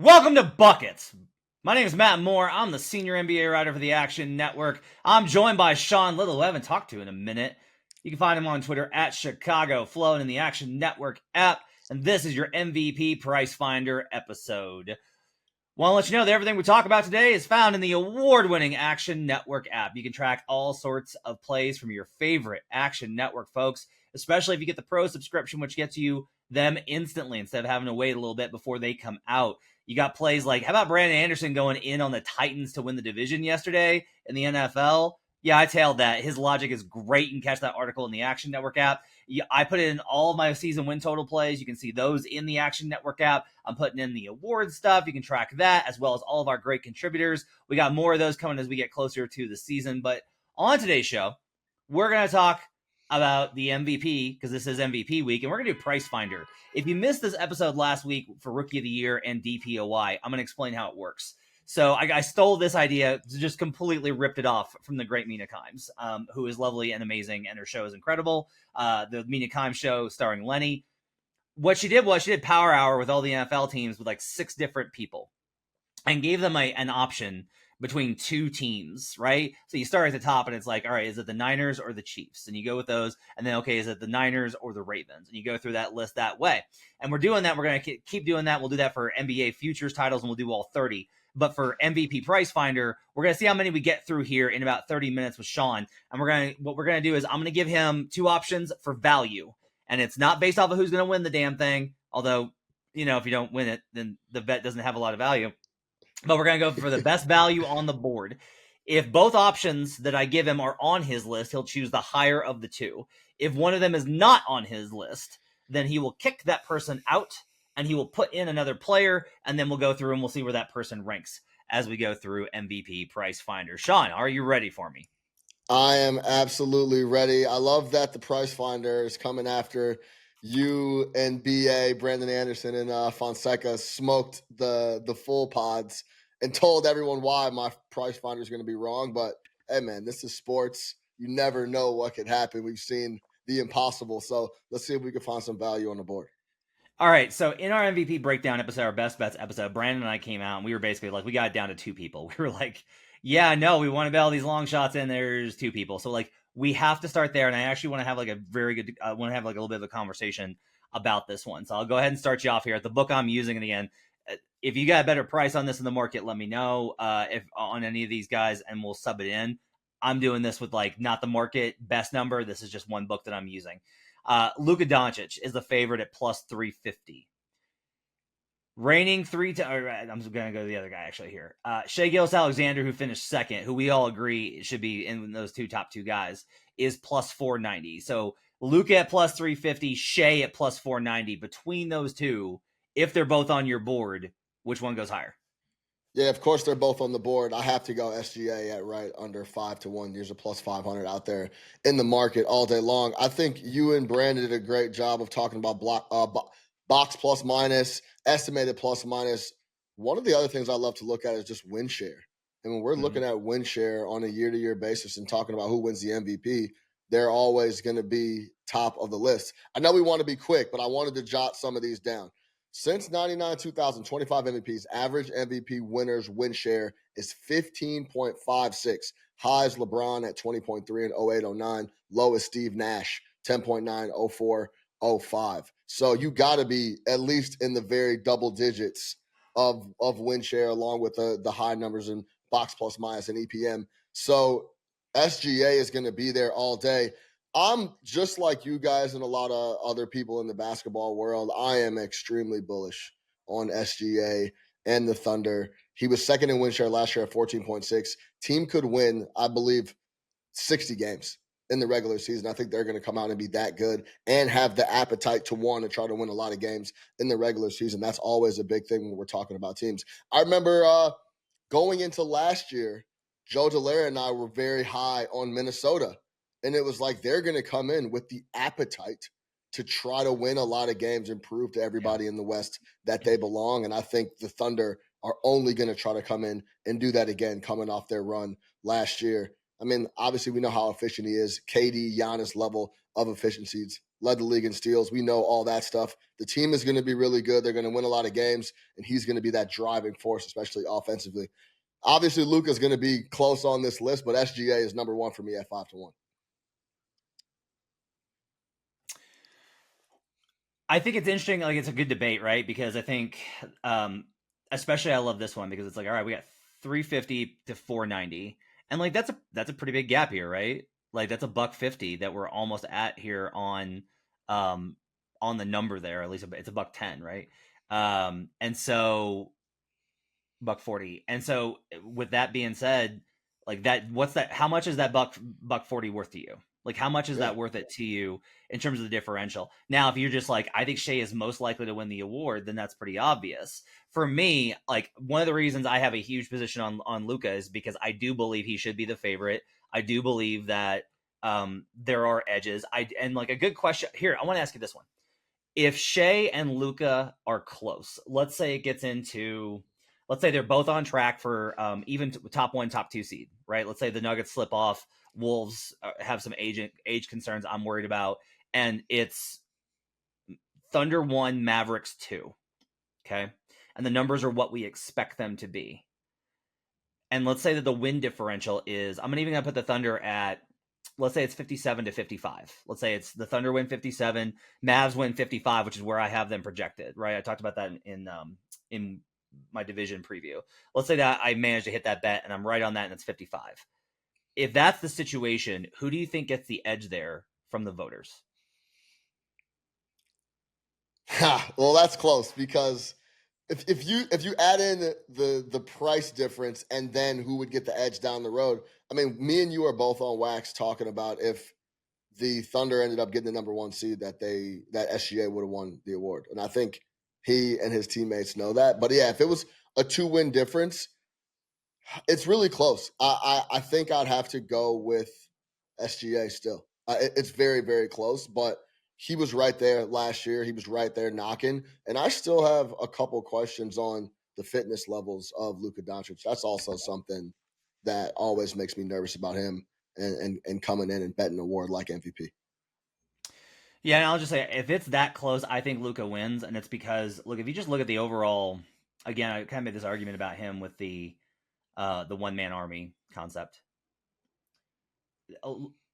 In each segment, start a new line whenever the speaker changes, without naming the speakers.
Welcome to Buckets. My name is Matt Moore. I'm the senior NBA writer for the Action Network. I'm joined by Sean Little, who I haven't talked to in a minute. You can find him on Twitter at Chicago Flow and in the Action Network app. And this is your MVP Price Finder episode. Want to let you know that everything we talk about today is found in the award-winning Action Network app. You can track all sorts of plays from your favorite Action Network folks, especially if you get the Pro subscription, which gets you them instantly instead of having to wait a little bit before they come out. You got plays like, how about Brandon Anderson going in on the Titans to win the division yesterday in the NFL? Yeah, I tailed that. His logic is great. You can catch that article in the Action Network app. I put in all of my season win total plays. You can see those in the Action Network app. I'm putting in the award stuff. You can track that as well as all of our great contributors. We got more of those coming as we get closer to the season. But on today's show, we're going to talk about the MVP because this is MVP week, and we're going to do Price Finder. If you missed this episode last week for Rookie of the Year and DPOY, I'm going to explain how it works. So I stole this idea, just completely ripped it off from the great Mina Kimes, who is lovely and amazing, and her show is incredible. The Mina Kimes show starring Lenny. What she did was she did Power Hour with all the NFL teams with like 6 different people and gave them an option between 2 teams, right? So you start at the top and it's like, all right, is it the Niners or the Chiefs? And you go with those. And then, okay, is it the Niners or the Ravens? And you go through that list that way. And we're doing that. We're going to keep doing that. We'll do that for NBA futures titles and we'll do all 30. But for MVP Price Finder, we're going to see how many we get through here in about 30 minutes with Sean. And what we're going to do is I'm going to give him 2 options for value. And it's not based off of who's going to win the damn thing. Although, if you don't win it, then the bet doesn't have a lot of value. But we're going to go for the best value on the board. If both options that I give him are on his list, he'll choose the higher of the 2. If one of them is not on his list, then he will kick that person out and he will put in another player, and then we'll go through and we'll see where that person ranks as we go through MVP Price Finder. Sean, are you ready for me?
I am absolutely ready. I love that the Price Finder is coming after you and BA, Brandon Anderson, and Fonseca smoked the full pods and told everyone why my Price Finder is going to be wrong. But, hey, man, this is sports. You never know what could happen. We've seen the impossible. So let's see if we can find some value on the board.
All right, so in our MVP breakdown episode, our best bets episode, Brandon and I came out and we were basically like, we got it down to 2 people. We were like, yeah, no, we want to bet all these long shots in. There's 2 people. So like, we have to start there. And I actually want to have like a very good, I want to have like a little bit of a conversation about this one. So I'll go ahead and start you off here. The book I'm using, and again, if you got a better price on this in the market, let me know if on any of these guys and we'll sub it in. I'm doing this with like not the market best number. This is just one book that I'm using. Luka Doncic is the favorite at plus 350. Reigning 3 times. I'm going to go to the other guy actually here. Shai Gilgeous-Alexander, who finished second, who we all agree should be in those top 2 guys, is plus 490. So Luka at plus 350, Shai at plus 490. Between those 2, if they're both on your board, which one goes higher?
Yeah, of course they're both on the board. I have to go SGA at right under 5-1. There's a plus 500 out there in the market all day long. I think you and Brandon did a great job of talking about box plus minus, estimated plus minus. One of the other things I love to look at is just win share. And when we're looking at win share on a year-to-year basis and talking about who wins the MVP, they're always going to be top of the list. I know we want to be quick, but I wanted to jot some of these down. Since 99-2000, 25 MVPs, average MVP winners win share is 15.56. High is LeBron at 20.3 in 08-09. Low is Steve Nash, 10.9, 04-05. So you got to be at least in the very double digits of win share, along with the high numbers in box plus minus and EPM. So SGA is going to be there all day. I'm just like you guys and a lot of other people in the basketball world. I am extremely bullish on SGA and the Thunder. He was second in win share last year at 14.6. Team could win, I believe, 60 games in the regular season. I think they're going to come out and be that good and have the appetite to want to try to win a lot of games in the regular season. That's always a big thing when we're talking about teams. I remember going into last year, Joe Dallaire and I were very high on Minnesota. And it was like they're going to come in with the appetite to try to win a lot of games and prove to everybody in the West that they belong. And I think the Thunder are only going to try to come in and do that again, coming off their run last year. I mean, obviously we know how efficient he is. KD, Giannis level of efficiencies led the league in steals. We know all that stuff. The team is going to be really good. They're going to win a lot of games, and he's going to be that driving force, especially offensively. Obviously, Luka's going to be close on this list, but SGA is number one for me at 5-1.
I think it's interesting. Like, it's a good debate, right? Because I think, especially I love this one because it's like, all right, we got 350 to 490, and like that's a pretty big gap here, right? Like that's a $1.50 that we're almost at here on the number there. At least it's a $1.10, right? And so $1.40. And so with that being said, like that, what's that? How much is that $1.40 worth to you? Like, how much is that worth it to you in terms of the differential? Now, if you're just like, I think Shai is most likely to win the award, then that's pretty obvious. For me, like one of the reasons I have a huge position on Luka is because I do believe he should be the favorite. I do believe that there are edges. And like a good question here, I want to ask you this one. If Shai and Luka are close, let's say it gets into, let's say they're both on track for even top one, top two seed, right? Let's say the Nuggets slip off, Wolves have some age concerns I'm worried about, and it's Thunder 1, Mavericks 2, okay? And the numbers are what we expect them to be. And let's say that the win differential is, I'm even going to put the Thunder at, let's say it's 57 to 55. Let's say it's the Thunder win 57, Mavs win 55, which is where I have them projected, right? I talked about that in my division preview. Let's say that I managed to hit that bet and I'm right on that and it's 55. If that's the situation, who do you think gets the edge there from the voters?
Well, that's close because if you add in the price difference and then who would get the edge down the road, I mean, me and you are both on wax talking about if the Thunder ended up getting the number one seed that SGA would have won the award. And I think he and his teammates know that. But yeah, if it was a 2-win difference, it's really close. I think I'd have to go with SGA still. It's very, very close, but he was right there last year. He was right there knocking. And I still have a couple questions on the fitness levels of Luka Doncic. That's also something that always makes me nervous about him and coming in and betting an award like MVP.
Yeah, and I'll just say, if it's that close, I think Luka wins. And it's because, look, if you just look at the overall, again, I kind of made this argument about him with the one-man army concept.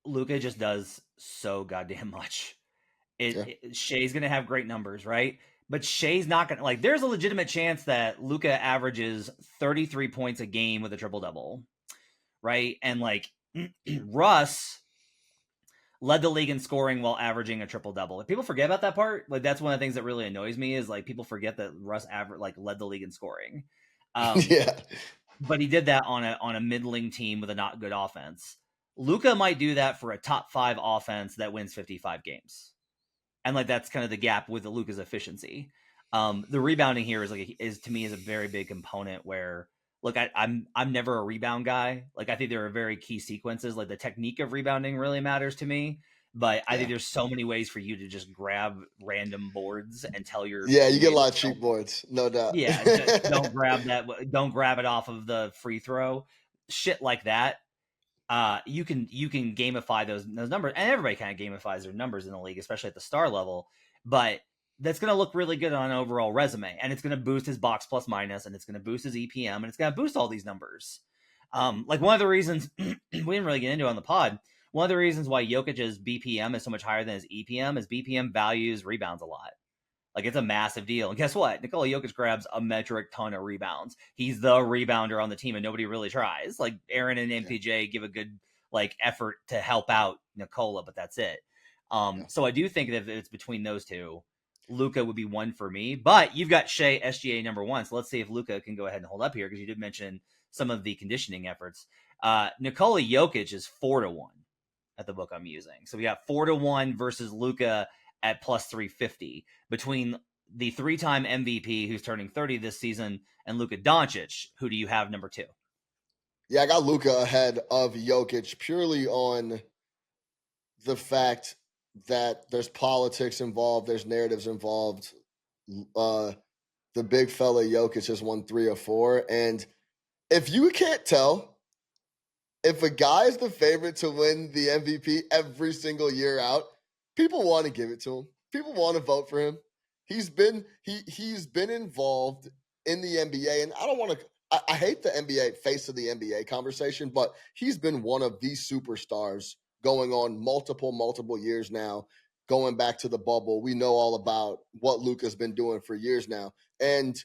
Luka just does so goddamn much. Shai's going to have great numbers, right? But Shai's not going to, like, there's a legitimate chance that Luka averages 33 points a game with a triple-double, right? And, like, Russ led the league in scoring while averaging a triple-double. If people forget about that part, like, that's one of the things that really annoys me is, like, people forget that Russ led the league in scoring.
Yeah.
But he did that on a middling team with a not good offense. Luka might do that for a top 5 offense that wins 55 games. And like that's kind of the gap with the Luka's efficiency. The rebounding here is to me is a very big component where look, I'm never a rebound guy. Like I think there are very key sequences. Like the technique of rebounding really matters to me. But I think there's so many ways for you to just grab random boards and tell your
you get a lot of cheap boards, no doubt.
Yeah, just don't grab that. Don't grab it off of the free throw. Shit like that. You can gamify those numbers, and everybody kind of gamifies their numbers in the league, especially at the star level. But that's going to look really good on an overall resume, and it's going to boost his box plus minus, and it's going to boost his EPM, and it's going to boost all these numbers. Like one of the reasons we didn't really get into on the pod. One of the reasons why Jokic's BPM is so much higher than his EPM is BPM values rebounds a lot. Like it's a massive deal. And guess what? Nikola Jokic grabs a metric ton of rebounds. He's the rebounder on the team and nobody really tries. Like Aaron and MPJ give a good like effort to help out Nikola, but that's it. So I do think that if it's between those two, Luka would be one for me. But you've got Shai SGA number one. So let's see if Luka can go ahead and hold up here because you did mention some of the conditioning efforts. Nikola Jokic is 4-1 at the book I'm using. So we got 4-1 versus Luka at plus 350 between the 3-time MVP who's turning 30 this season and Luka Doncic. Who do you have number 2?
Yeah, I got Luka ahead of Jokic purely on the fact that there's politics involved, there's narratives involved. The big fella Jokic has won 3 or 4. And if you can't tell, if a guy is the favorite to win the MVP every single year out, people want to give it to him. People want to vote for him. He's been involved in the NBA, and I don't want to. I hate the NBA face of the NBA conversation, but he's been one of the superstars going on multiple years now. Going back to the bubble, we know all about what Luka's been doing for years now, and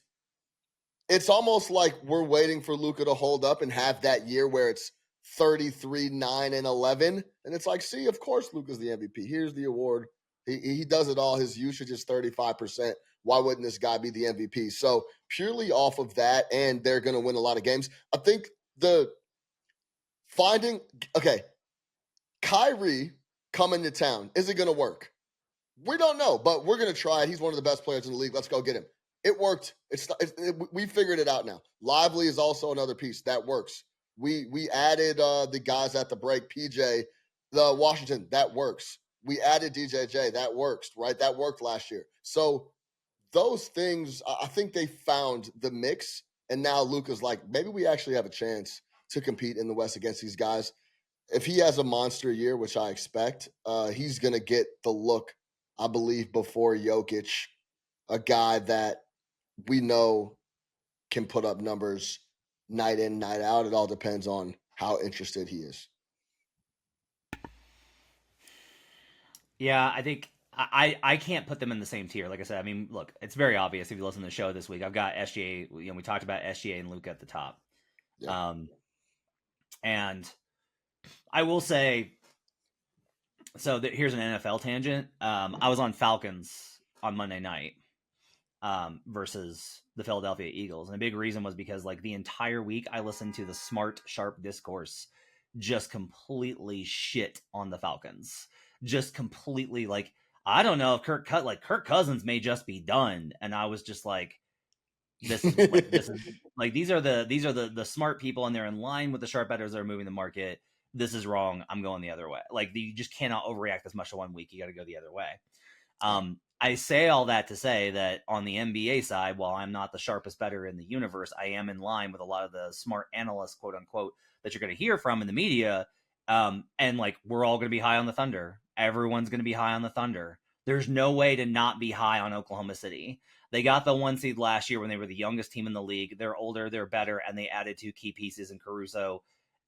it's almost like we're waiting for Luka to hold up and have that year where it's 33, 9, and 11. And it's like, see, of course Luka's the MVP. Here's the award. He does it all. His usage is 35%. Why wouldn't this guy be the MVP? So purely off of that, and they're going to win a lot of games. I think Kyrie coming to town, is it going to work? We don't know, but we're going to try it. He's one of the best players in the league. Let's go get him. It worked. We figured it out now. Lively is also another piece that works. We added the guys at the break, PJ, the Washington, that works. We added DJJ, that works, right? That worked last year. So those things, I think they found the mix, and now Luka's like, maybe we actually have a chance to compete in the West against these guys. If he has a monster year, which I expect, he's going to get the look, I believe, before Jokic, a guy that we know can put up numbers night in, night out. It all depends on how interested he is.
Yeah, I think I can't put them in the same tier. Like I said, I mean, look, it's very obvious if you listen to the show this week. I've got SGA. We talked about SGA and Luka at the top. Yeah. And I will say, so here's an NFL tangent. I was on Falcons on Monday night versus the Philadelphia Eagles, and a big reason was because like the entire week I listened to the smart, sharp discourse just completely shit on the Falcons. Just completely like, I don't know if Kirk Cousins may just be done, and I was just like, this is like these are the smart people, and they're in line with the sharp bettors that are moving the market. This is wrong. I'm going the other way. Like you just cannot overreact this much to 1 week. You got to go the other way. I say all that to say that on the NBA side, while I'm not the sharpest bettor in the universe, I am in line with a lot of the smart analysts, quote unquote, that you're going to hear from in the media. And like, we're all going to be high on the Thunder. Everyone's going to be high on the Thunder. There's no way to not be high on Oklahoma City. They got the 1 seed last year when they were the youngest team in the league. They're older, they're better, and they added 2 key pieces in Caruso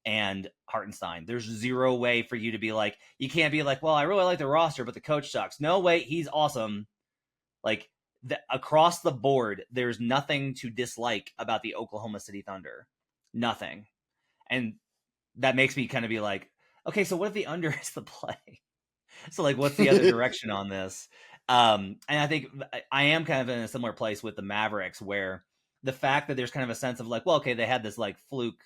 and Hartenstein. There's zero way for you to be like, you can't be like, well, I really like the roster, but the coach sucks. No, wait, he's awesome. Like across the board, there's nothing to dislike about the Oklahoma City Thunder. Nothing. And that makes me kind of be like, okay, so what if the under is the play? So like, what's the other direction on this? And I think I am kind of in a similar place with the Mavericks, where the fact that there's kind of a sense of like, well, okay, they had this like fluke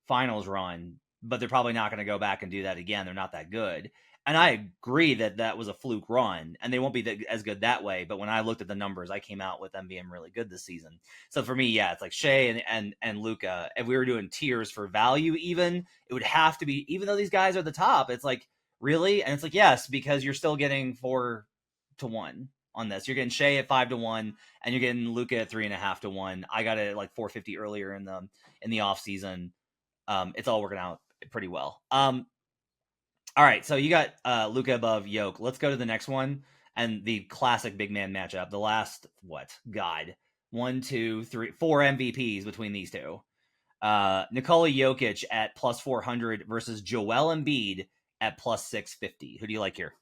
finals run, but they're probably not going to go back and do that again. They're not that good. And I agree that that was a fluke run, and they won't be as good that way. But when I looked at the numbers, I came out with them being really good this season. So for me, yeah, it's like Shai and Luka. If we were doing tiers for value, even, it would have to be, even though these guys are the top, it's like, really? And it's like, yes, because you're still getting 4 to 1 on this. You're getting Shai at 5 to 1, and you're getting Luka at 3.5 to 1. I got it at like 450 earlier in the off season. It's all working out pretty well. All right, so you got Luka above Yoke. Let's go to the next one, and the classic big man matchup. The last 4 MVPs between these two. Nikola Jokic at plus 400 versus Joel Embiid at plus 650. Who do you like here?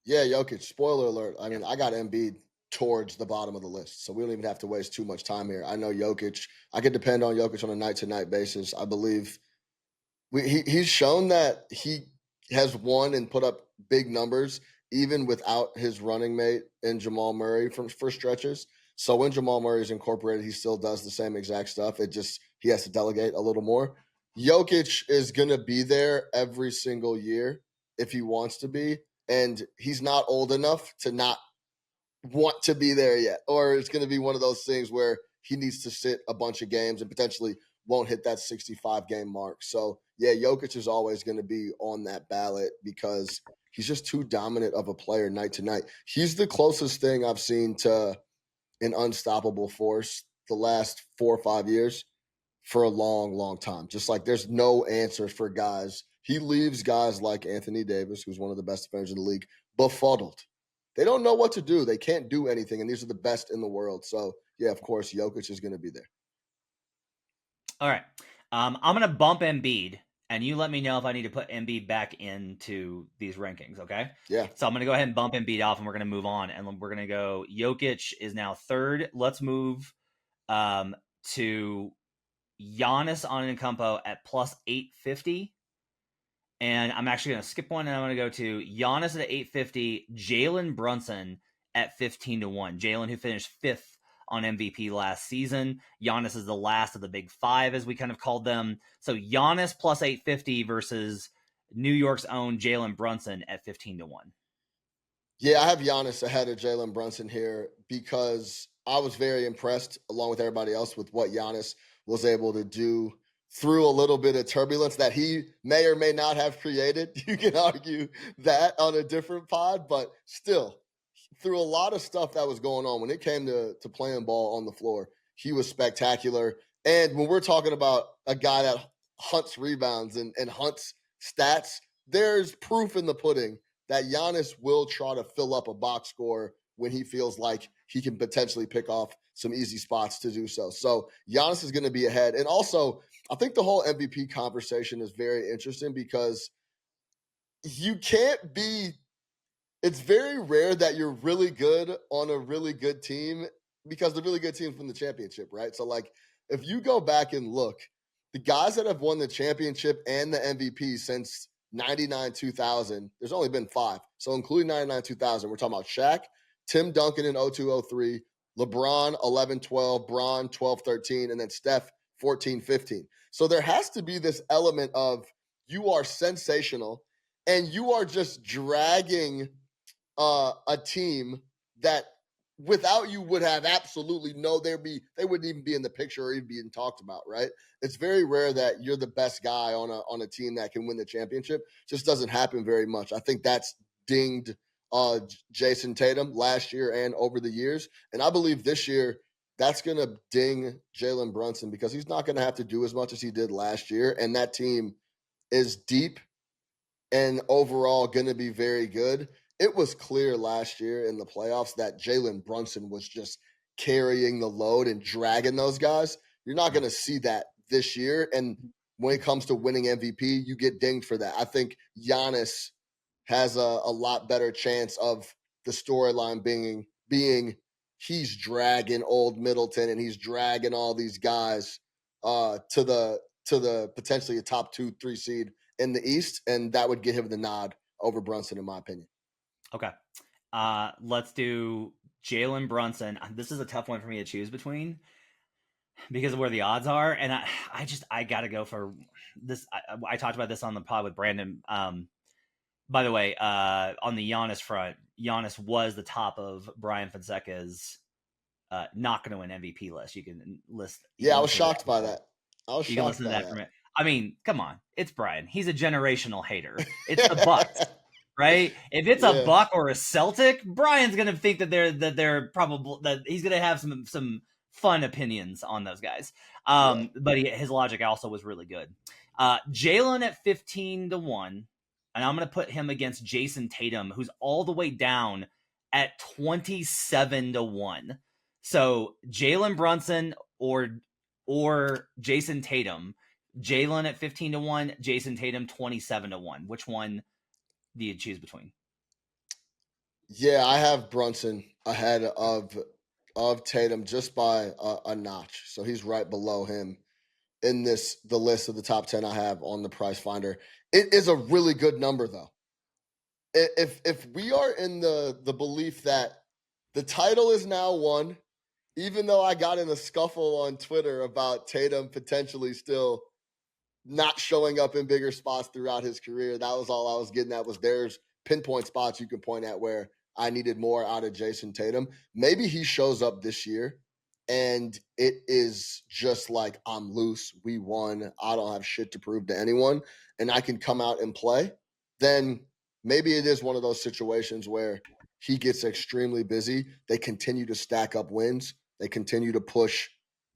Yeah, Jokic. Spoiler alert. I mean, I got Embiid towards the bottom of the list, so we don't even have to waste too much time here. I know Jokic. I could depend on Jokic on a night-to-night basis. I believe he's shown that he has won and put up big numbers even without his running mate in Jamal Murray for stretches. So when Jamal Murray is incorporated, he still does the same exact stuff. It just, he has to delegate a little more. Jokic is going to be there every single year if he wants to be. And he's not old enough to not want to be there yet. Or it's going to be one of those things where he needs to sit a bunch of games and potentially won't hit that 65-game mark. So, yeah, Jokic is always going to be on that ballot because he's just too dominant of a player night to night. He's the closest thing I've seen to an unstoppable force the last 4 or 5 years for a long, long time. Just like there's no answer for guys he leaves guys like Anthony Davis, who's one of the best defenders in the league, befuddled. They don't know what to do. They can't do anything, and these are the best in the world. So, yeah, of course, Jokic is going to be there.
All right. I'm going to bump Embiid, and you let me know if I need to put Embiid back into these rankings, okay?
Yeah.
So I'm going to go ahead and bump Embiid off, and we're going to move on, and we're going to go Jokic is now third. Let's move to Giannis Antetokounmpo at plus 850. And I'm actually going to skip one, and I'm going to go to Giannis at 850, Jalen Brunson at 15-1. Jalen, who finished fifth on MVP last season. Giannis is the last of the big five, as we kind of called them. So Giannis plus 850 versus New York's own Jalen Brunson at 15-1.
Yeah, I have Giannis ahead of Jalen Brunson here because I was very impressed, along with everybody else, with what Giannis was able to do through a little bit of turbulence that he may or may not have created. You can argue that on a different pod, but still, through a lot of stuff that was going on when it came to playing ball on the floor, he was spectacular. And when we're talking about a guy that hunts rebounds and hunts stats, there's proof in the pudding that Giannis will try to fill up a box score when he feels like he can potentially pick off some easy spots to do so. So Giannis is going to be ahead. And also, I think the whole MVP conversation is very interesting because you can't be – it's very rare that you're really good on a really good team because the really good team's win the championship, right? So, like, if you go back and look, the guys that have won the championship and the MVP since 99-2000, there's only been 5. So, including 99-2000, we're talking about Shaq, Tim Duncan in 02-03, LeBron 11-12, Bron 12-13, and then Steph 14-15. So, there has to be this element of you are sensational and you are just dragging a team that without you would have absolutely they wouldn't even be in the picture or even being talked about, right? It's very rare that you're the best guy on a team that can win the championship. Just doesn't happen very much. I think that's dinged Jayson Tatum last year and over the years. And I believe this year that's going to ding Jalen Brunson because he's not going to have to do as much as he did last year. And that team is deep and overall going to be very good. It was clear last year in the playoffs that Jalen Brunson was just carrying the load and dragging those guys. You're not going to see that this year. And when it comes to winning MVP, you get dinged for that. I think Giannis has a lot better chance of the storyline being he's dragging old Middleton and he's dragging all these guys to the potentially a top 2-3 seed in the East, and that would get him the nod over Brunson, in my opinion.
Okay. Let's do Jalen Brunson. This is a tough one for me to choose between because of where the odds are. And I got to go for this. I talked about this on the pod with Brandon. By the way, on the Giannis front, Giannis was the top of Brian Fonseca's not going to win MVP list. You can list.
Yeah, I was shocked by that.
You can listen to that from it. I mean, come on, it's Brian. He's a generational hater. It's the Bucks, right? If it's a Buck or a Celtic, Brian's gonna think that they're probably that he's gonna have some fun opinions on those guys. But his logic also was really good. Jalen at 15-1, and I'm gonna put him against Jayson Tatum, who's all the way down at 27-1. So Jalen Brunson or Jayson Tatum. Jalen at 15-1, Jayson Tatum 27-1. Which one do you choose between?
Yeah, I have Brunson ahead of Tatum just by a notch. So he's right below him in the list of the top 10 I have on the Price Finder. It is a really good number though. If we are in the belief that the title is now won, even though I got in a scuffle on Twitter about Tatum potentially still not showing up in bigger spots throughout his career, that was all I was getting at. Was there's pinpoint spots you can point at where I needed more out of Jayson Tatum. Maybe he shows up this year and it is just like, I'm loose, we won, I don't have shit to prove to anyone, and I can come out and play. Then maybe it is one of those situations where he gets extremely busy. They continue to stack up wins. They continue to push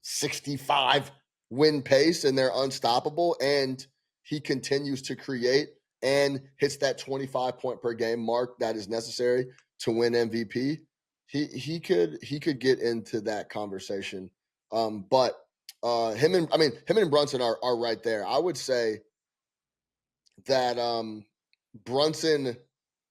65 win pace and they're unstoppable. And he continues to create and hits that 25 point per game mark that is necessary to win MVP, he could get into that conversation. But him and Brunson are right there. I would say that Brunson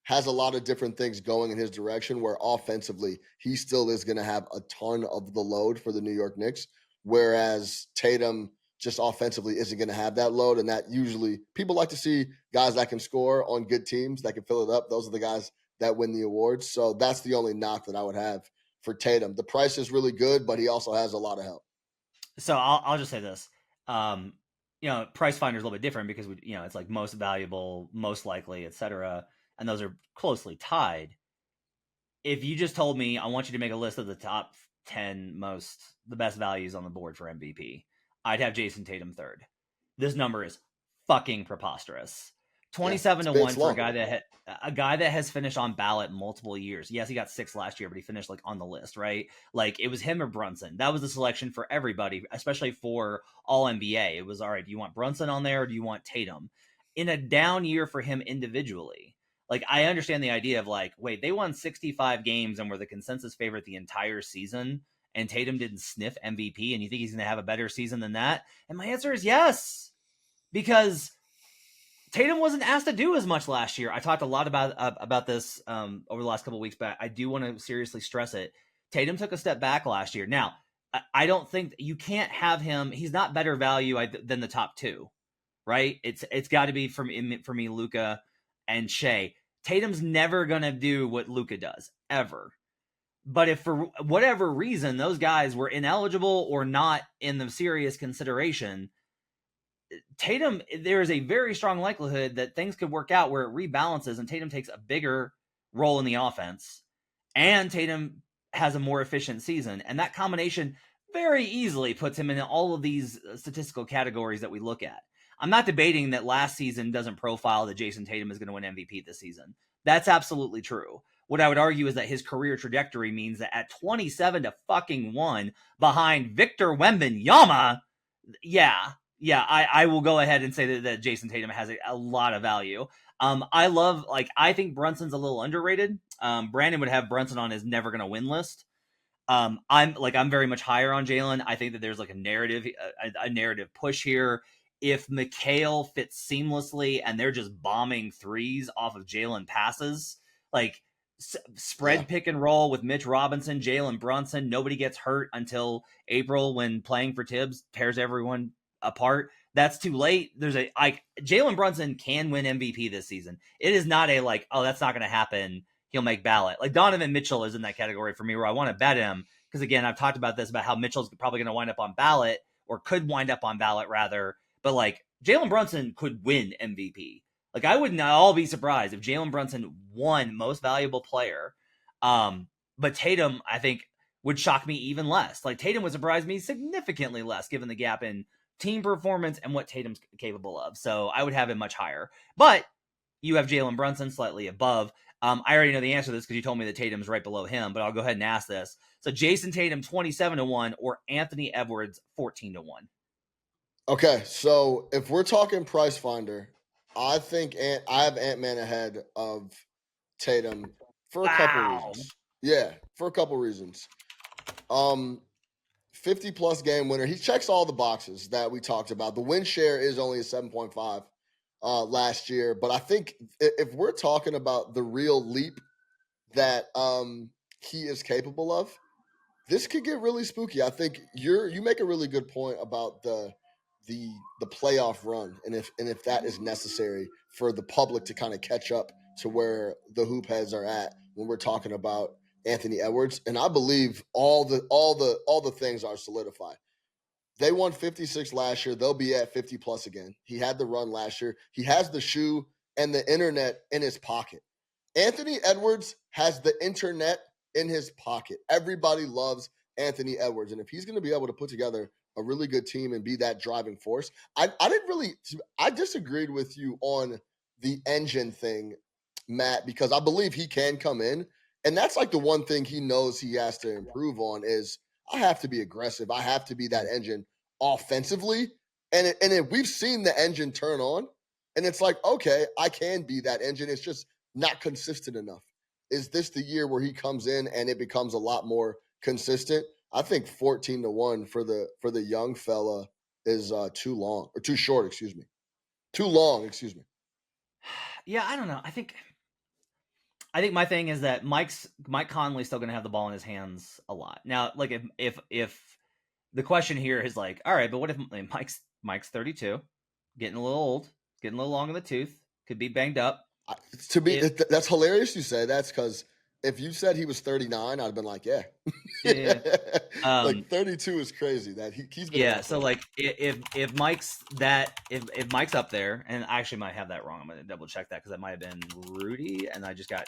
has a lot of different things going in his direction, where offensively he still is going to have a ton of the load for the New York Knicks, whereas Tatum just offensively isn't going to have that load. And that usually people like to see guys that can score on good teams that can fill it up. Those are the guys that win the awards. So that's the only knock that I would have for Tatum. The price is really good, but he also has a lot of help.
So I'll just say this. Price finder is a little bit different because it's like most valuable, most likely, etc. And those are closely tied. If you just told me I want you to make a list of the top 10 the best values on the board for MVP, I'd have Jayson Tatum third. This number is fucking preposterous. 27 to 1 for a guy that has finished on ballot multiple years. Yes, he got 6 last year, but he finished like on the list, right? Like it was him or Brunson. That was the selection for everybody, especially for all NBA. It was all right, do you want Brunson on there or do you want Tatum? In a down year for him individually. Like I understand the idea of like, wait, they won 65 games and were the consensus favorite the entire season, and Tatum didn't sniff MVP, and you think he's going to have a better season than that? And my answer is yes, because Tatum wasn't asked to do as much last year. I talked a lot about this over the last couple of weeks, but I do want to seriously stress it. Tatum took a step back last year. Now, I don't think you can't have him. He's not better value than the top two, right? It's got to be for me, Luka and Shai. Tatum's never going to do what Luka does, ever. But if for whatever reason those guys were ineligible or not in the serious consideration, Tatum, there is a very strong likelihood that things could work out where it rebalances and Tatum takes a bigger role in the offense and Tatum has a more efficient season. And that combination very easily puts him in all of these statistical categories that we look at. I'm not debating that last season doesn't profile that Jayson Tatum is going to win MVP this season. That's absolutely true. What I would argue is that his career trajectory means that at 27 to fucking 1 behind Victor Wembanyama, I will go ahead and say that Jayson Tatum has a lot of value. I think Brunson's a little underrated. Brandon would have Brunson on his never gonna win list. I'm very much higher on Jalen. I think that there's like a narrative push here. If Mikal fits seamlessly and they're just bombing threes off of Jalen passes, like spread pick and roll with Mitch Robinson, Jalen Brunson, nobody gets hurt until April when playing for Tibbs tears everyone apart. That's too late. Jalen Brunson can win MVP this season. It is not that's not going to happen. He'll make ballot. Like Donovan Mitchell is in that category for me where I want to bet him because again, I've talked about this about how Mitchell's probably going to wind up on ballot or could wind up on ballot rather. But like Jalen Brunson could win MVP. Like I would not all be surprised if Jalen Brunson won most valuable player. But Tatum, I think, would shock me even less. Like Tatum would surprise me significantly less given the gap in team performance and what Tatum's capable of. So I would have him much higher. But you have Jalen Brunson slightly above. I already know the answer to this because you told me that Tatum's right below him, but I'll go ahead and ask this. So Jayson Tatum 27 to 1 or Anthony Edwards 14 to 1.
Okay, so if we're talking price finder, I think I have Ant-Man ahead of Tatum for a couple reasons. Yeah, for a couple reasons. 50 plus game winner. He checks all the boxes that we talked about. The win share is only a 7.5 last year, but I think if we're talking about the real leap that he is capable of, this could get really spooky. I think you make a really good point about the playoff run and if that is necessary for the public to kind of catch up to where the hoop heads are at when we're talking about Anthony Edwards. And I believe all the things are solidified. They won 56 last year. They'll be at 50 plus again. He had the run last year. He has the shoe and the internet in his pocket. Anthony Edwards has the internet in his pocket. Everybody loves Anthony Edwards. And if he's going to be able to put together a really good team and be that driving force, I disagreed with you on the engine thing, Matt, because I believe he can come in. And that's like the one thing he knows he has to improve on is I have to be aggressive. I have to be that engine offensively. And we've seen the engine turn on, and it's like, okay, I can be that engine. It's just not consistent enough. Is this the year where he comes in and it becomes a lot more consistent? I think 14-1 for the young fella is too long or too short. Excuse me, too long. Excuse me.
Yeah, I don't know. I think my thing is that Mike Conley's still going to have the ball in his hands a lot. Now, like if the question here is like, all right, but what if Mike's 32, getting a little old, getting a little long in the tooth, could be banged up.
To me, that's hilarious you say that's because if you said he was 39, I'd have been like, yeah. Like 32 is crazy that he's been around.
So like if Mike's up there, and I actually might have that wrong. I'm gonna double check that because that might have been Rudy, and I just got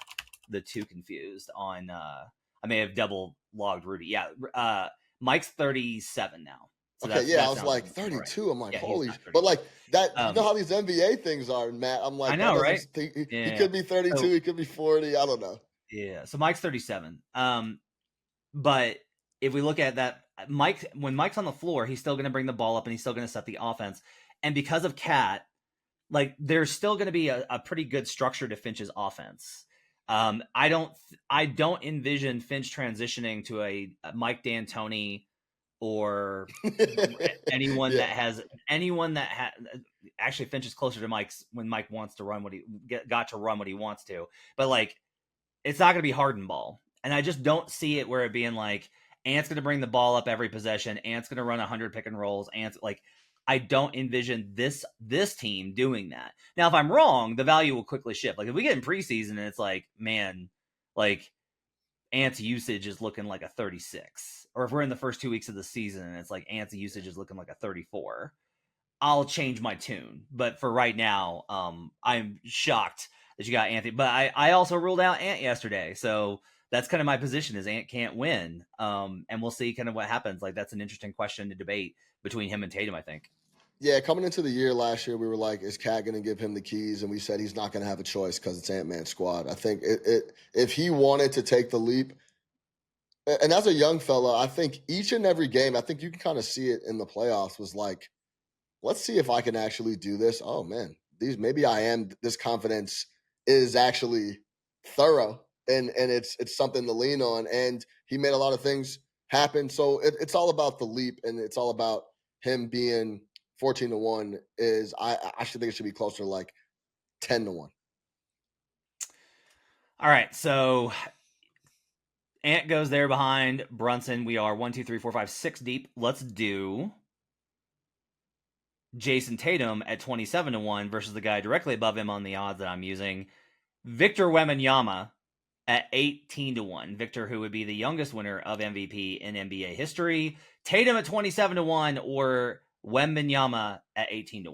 the two confused on I may have double logged Rudy. Yeah, Mike's 37 now. So
okay, yeah, I was like 32. Right. I'm like, holy, but like that. You know how these NBA things are, Matt. I'm like,
I know, right?
He could be 32. So, he could be 40. I don't know.
Yeah. So Mike's 37. But if we look at that, when Mike's on the floor, he's still going to bring the ball up and he's still going to set the offense. And because of Cat, like there's still going to be a pretty good structure to Finch's offense. I don't envision Finch transitioning to a Mike D'Antoni or anyone that has actually Finch is closer to Mike's when Mike wants to run what he got to run what he wants to, but like it's not going to be Harden ball, and I just don't see it where it being like Ant's going to bring the ball up every possession, Ant's going to run 100 pick and rolls, Ant's like I don't envision this team doing that. Now, if I'm wrong, the value will quickly shift. Like if we get in preseason and it's like, man, like Ant's usage is looking like a 36. Or if we're in the first 2 weeks of the season and it's like Ant's usage is looking like a 34, I'll change my tune. But for right now, I'm shocked that you got Anthony. But I also ruled out Ant yesterday. So that's kind of my position is Ant can't win. And we'll see kind of what happens. Like that's an interesting question to debate between him and Tatum, I think.
Yeah, coming into the year last year, we were like, is Cat going to give him the keys? And we said he's not going to have a choice because it's Ant-Man squad. I think if he wanted to take the leap, and as a young fella, I think each and every game, I think you can kind of see it in the playoffs, was like, let's see if I can actually do this. Oh, man, maybe I am. This confidence is actually thorough, and it's something to lean on. And he made a lot of things happen. So it's all about the leap, and it's all about him being 14-1 is I actually think it should be closer to like 10-1.
All right, so Ant goes there behind Brunson. We are 1, 2, 3, 4, 5, 6 deep. Let's do Jayson Tatum at 27-1 versus the guy directly above him on the odds that I'm using, Victor Wembanyama at 18-1. Victor, who would be the youngest winner of MVP in NBA history. Tatum at 27-1 or Wembanyama at 18-1.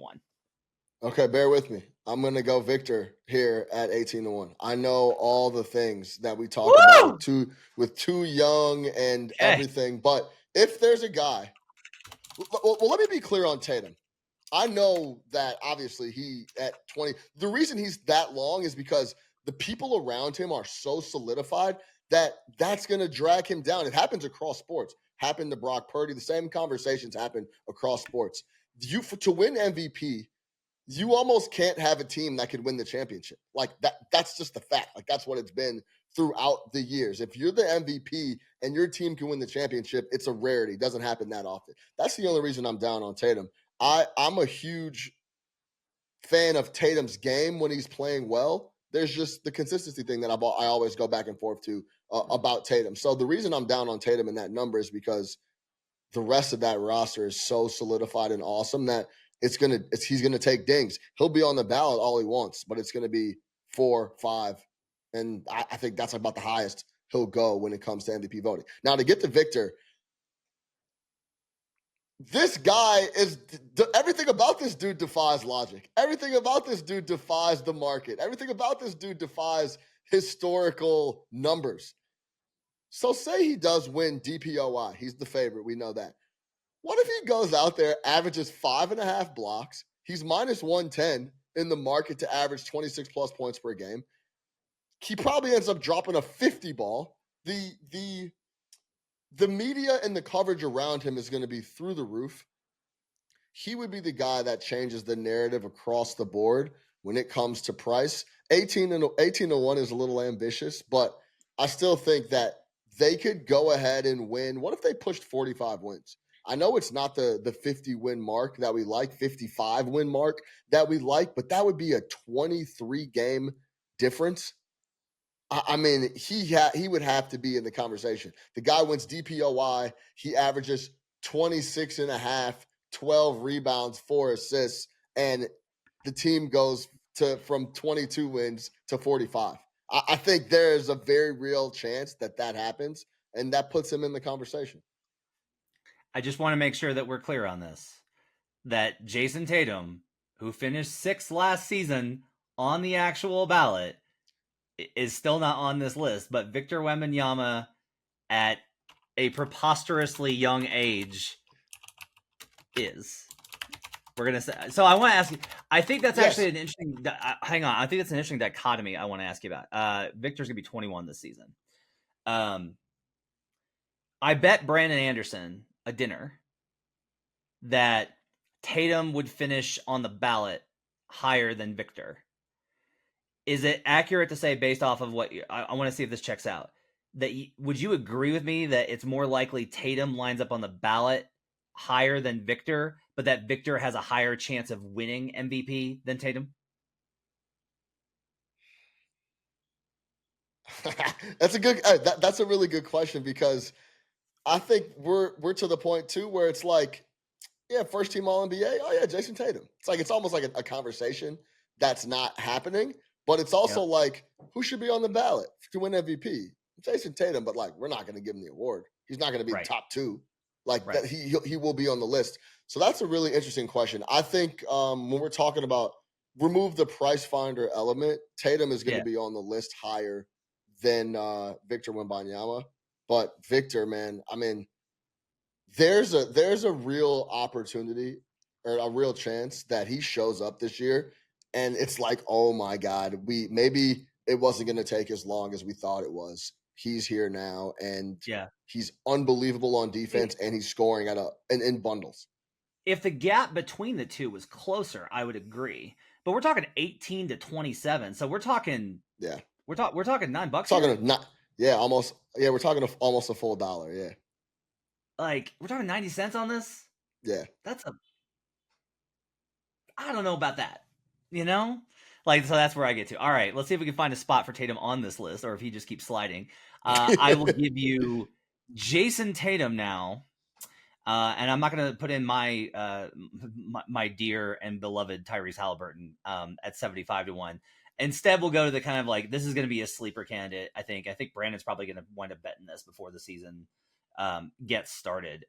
Okay, bear with me. I'm going to go Victor here at 18-1. I know all the things that we talk about with too young and everything, but if there's a guy, well, let me be clear on Tatum. I know that obviously he at 20, the reason he's that long is because the people around him are so solidified that that's going to drag him down. It happens across sports. Happened to Brock Purdy. The same conversations happen across sports. To win MVP, you almost can't have a team that could win the championship. Like that's just the fact. Like that's what it's been throughout the years. If you're the MVP and your team can win the championship, it's a rarity. It doesn't happen that often. That's the only reason I'm down on Tatum. I'm a huge fan of Tatum's game when he's playing well. There's just the consistency thing that I always go back and forth to about Tatum. So the reason I'm down on Tatum in that number is because the rest of that roster is so solidified and awesome that he's gonna take dings. He'll be on the ballot all he wants, but it's gonna be 4, 5, and I think that's about the highest he'll go when it comes to MVP voting. Now to get to Victor, this guy is everything about this dude defies logic. Everything about this dude defies the market. Everything about this dude defies historical numbers. So say he does win DPOI. He's the favorite. We know that. What if he goes out there, averages 5.5 blocks? He's minus 110 in the market to average 26 plus points per game. He probably ends up dropping a 50 ball. The media and the coverage around him is going to be through the roof. he would be the guy that changes the narrative across the board when it comes to price. 18 to 1 is a little ambitious, but I still think that they could go ahead and win. What if they pushed 45 wins? I know it's not the 50 win mark that we like, 55 win mark that we like, but that would be a 23 game difference. I mean, he would have to be in the conversation. The guy wins DPOY. He averages 26 and a half, 12 rebounds, 4 assists, and the team goes from 22 wins to 45. I think there is a very real chance that happens, and that puts him in the conversation.
I just want to make sure that we're clear on this. That Jayson Tatum, who finished 6th last season on the actual ballot, is still not on this list, but Victor Wembanyama at a preposterously young age is. We're gonna say. So I want to ask you. I think that's actually an interesting. Hang on. I think that's an interesting dichotomy. I want to ask you about. Victor's gonna be 21 this season. I bet Brandon Anderson a dinner that Tatum would finish on the ballot higher than Victor. Is it accurate to say, based off of what I want to see if this checks out, that would you agree with me that it's more likely Tatum lines up on the ballot higher than Victor, but that Victor has a higher chance of winning MVP than Tatum?
That's a good. That's a really good question, because I think we're to the point too where it's like, yeah, first team All NBA. Oh yeah, Jayson Tatum. It's almost like a conversation that's not happening, but it's also like, who should be on the ballot to win MVP? Jayson Tatum, but like, we're not going to give him the award. He's not going to be top 2. That he will be on the list. So that's a really interesting question. I think when we're talking about remove the price finder element, Tatum is going to be on the list higher than Victor Wembanyama. But Victor, man, I mean, there's a real opportunity or a real chance that he shows up this year, and it's like, oh my God, maybe it wasn't going to take as long as we thought it was. He's here now, and he's unbelievable on defense, and he's scoring in bundles.
If the gap between the two was closer, I would agree. But we're talking 18 to 27, so we're talking we're talking $9.
Almost. Yeah, we're talking almost a full dollar. Yeah.
Like, we're talking 90 cents on this?
Yeah.
I don't know about that. You know? Like, so that's where I get to. All right, let's see if we can find a spot for Tatum on this list, or if he just keeps sliding. I will give you Jayson Tatum now. And I'm not going to put in my dear and beloved Tyrese Halliburton at 75 to 1. Instead, we'll go to the kind of like, this is going to be a sleeper candidate. I think Brandon's probably going to wind up betting this before the season gets started.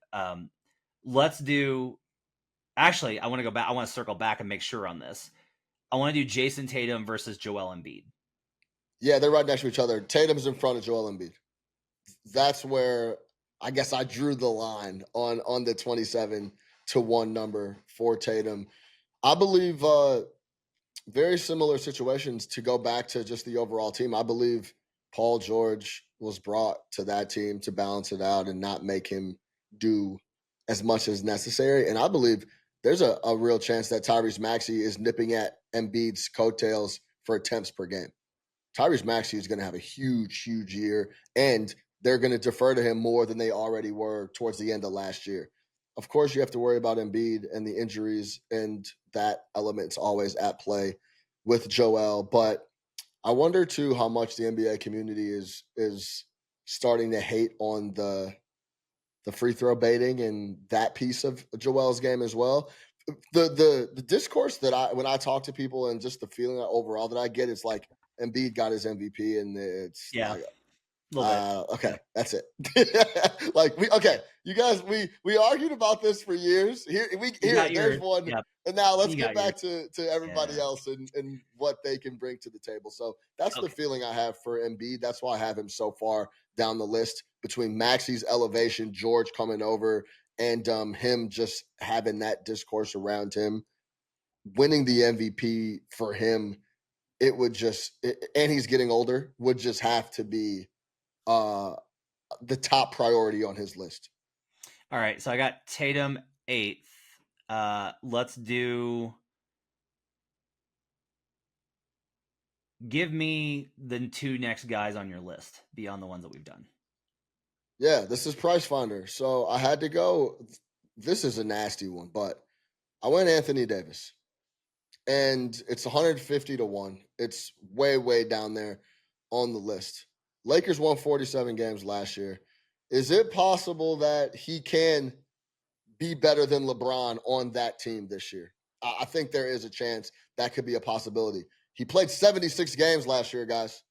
Let's do. Actually, I want to go back. I want to circle back and make sure on this. I want to do Jayson Tatum versus Joel Embiid.
Yeah, they're right next to each other. Tatum's in front of Joel Embiid. That's where I guess I drew the line on the 27 to 1 number for Tatum. I believe very similar situations to go back to just the overall team. I believe Paul George was brought to that team to balance it out and not make him do as much as necessary. And I believe there's a real chance that Tyrese Maxey is nipping at Embiid's coattails for attempts per game. Tyrese Maxey is going to have a huge, huge year, and they're going to defer to him more than they already were towards the end of last year. Of course, you have to worry about Embiid and the injuries, and that element's always at play with Joel. But I wonder, too, how much the NBA community is starting to hate on the free throw baiting and that piece of Joel's game as well. The discourse that when I talk to people, and just the feeling overall that I get, it's like Embiid got his MVP, and it's like, okay, that's it. You guys, we argued about this for years. There's one, and now let's get back to everybody else and what they can bring to the table. So that's the feeling I have for Embiid. That's why I have him so far down the list, between Maxey's elevation, George coming over, and him just having that discourse around him. Winning the MVP for him, it would just, and he's getting older, would just have to be the top priority on his list.
All right, so I got Tatum 8th. Let's do. Give me the 2 next guys on your list beyond the ones that we've done.
Yeah, this is Price Finder. So I had to go. This is a nasty one, but I went Anthony Davis. And it's 150 to 1. It's way, way down there on the list. Lakers won 47 games last year. Is it possible that he can be better than LeBron on that team this year? I think there is a chance that could be a possibility. He played 76 games last year, guys.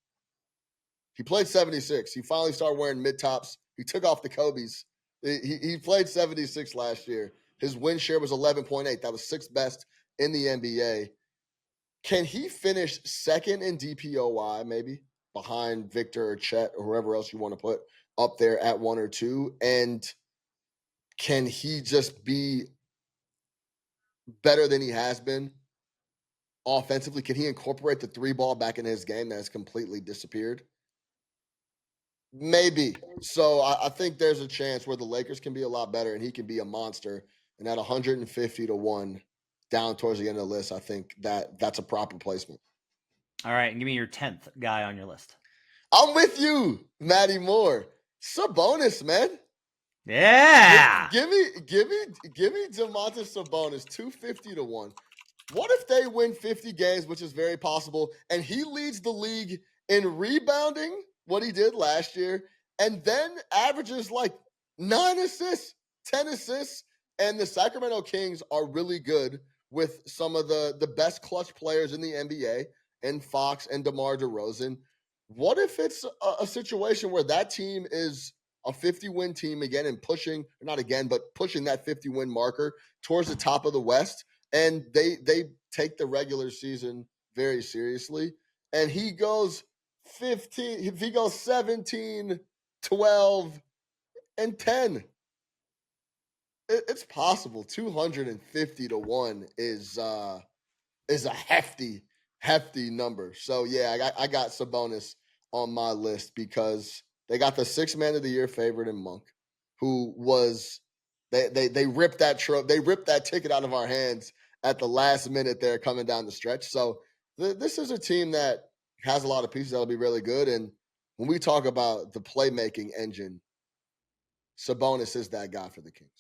He played 76. He finally started wearing mid tops. He took off the Kobe's. He played 76 last year. His win share was 11.8. That was sixth best in the NBA. Can he finish second in DPOY, maybe behind Victor or Chet or whoever else you want to put up there at 1 or 2? And can he just be better than he has been offensively? Can he incorporate the 3-ball back in his game that has completely disappeared? Maybe. So I think there's a chance where the Lakers can be a lot better and he can be a monster. And at 150 to 1 down towards the end of the list, I think that's a proper placement.
All right, and give me your 10th guy on your list.
I'm with you, Matty Moore. Sabonis, man.
Yeah.
Give me Domantas Sabonis 250 to 1. What if they win 50 games, which is very possible, and he leads the league in rebounding, what he did last year, and then averages like 9 assists, 10 assists, and the Sacramento Kings are really good with some of the best clutch players in the NBA, and Fox and DeMar DeRozan. What if it's a situation where that team is a 50-win team again and pushing, not again, but pushing that 50-win marker towards the top of the West, and they take the regular season very seriously, and he goes 15, if he goes 17, 12, and 10, it's possible. 250 to 1 is a hefty number. So yeah, I got Sabonis on my list because they got the 6th man of the year favorite in Monk, who was they ripped that ticket out of our hands at the last minute there coming down the stretch. So this is a team that has a lot of pieces that'll be really good. And when we talk about the playmaking engine, Sabonis is that guy for the Kings.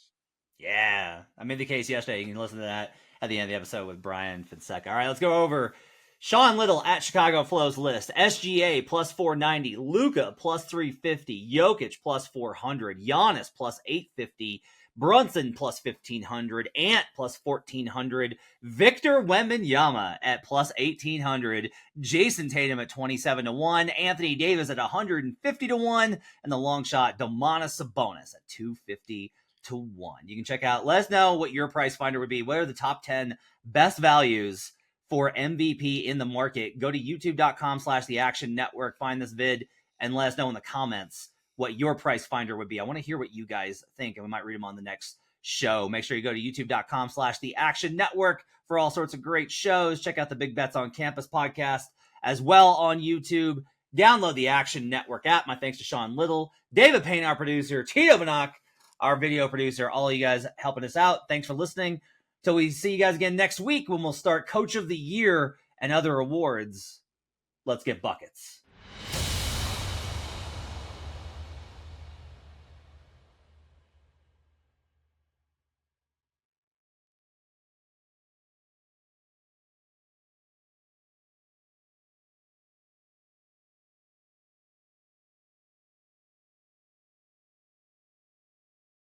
Yeah. I made the case yesterday. You can listen to that at the end of the episode with Brian Fonseca. All right, let's go over Sean Little at Chicago Flow's list. SGA plus 490. Luka plus 350. Jokic plus 400. Giannis plus 850. Brunson plus 1,500. Ant plus 1,400. Victor Wembanyama at plus 1,800. Jayson Tatum at 27 to 1. Anthony Davis at 150 to 1. And the long shot, Domantas Sabonis at 250 to 1. You can check out, let us know what your price finder would be. What are the top 10 best values for MVP in the market? Go to youtube.com/the Action Network, find this vid, and let us know in the comments what your price finder would be. I want to hear what you guys think, and we might read them on the next show. Make sure you go to youtube.com/the Action Network for all sorts of great shows. Check out the Big Bets on Campus podcast as well on YouTube. Download the Action Network app. My thanks to Sean Little, David Payne, our producer, Tito Banach, our video producer, all you guys helping us out. Thanks for listening. Till we see you guys again next week when we'll start Coach of the Year and other awards. Let's get buckets.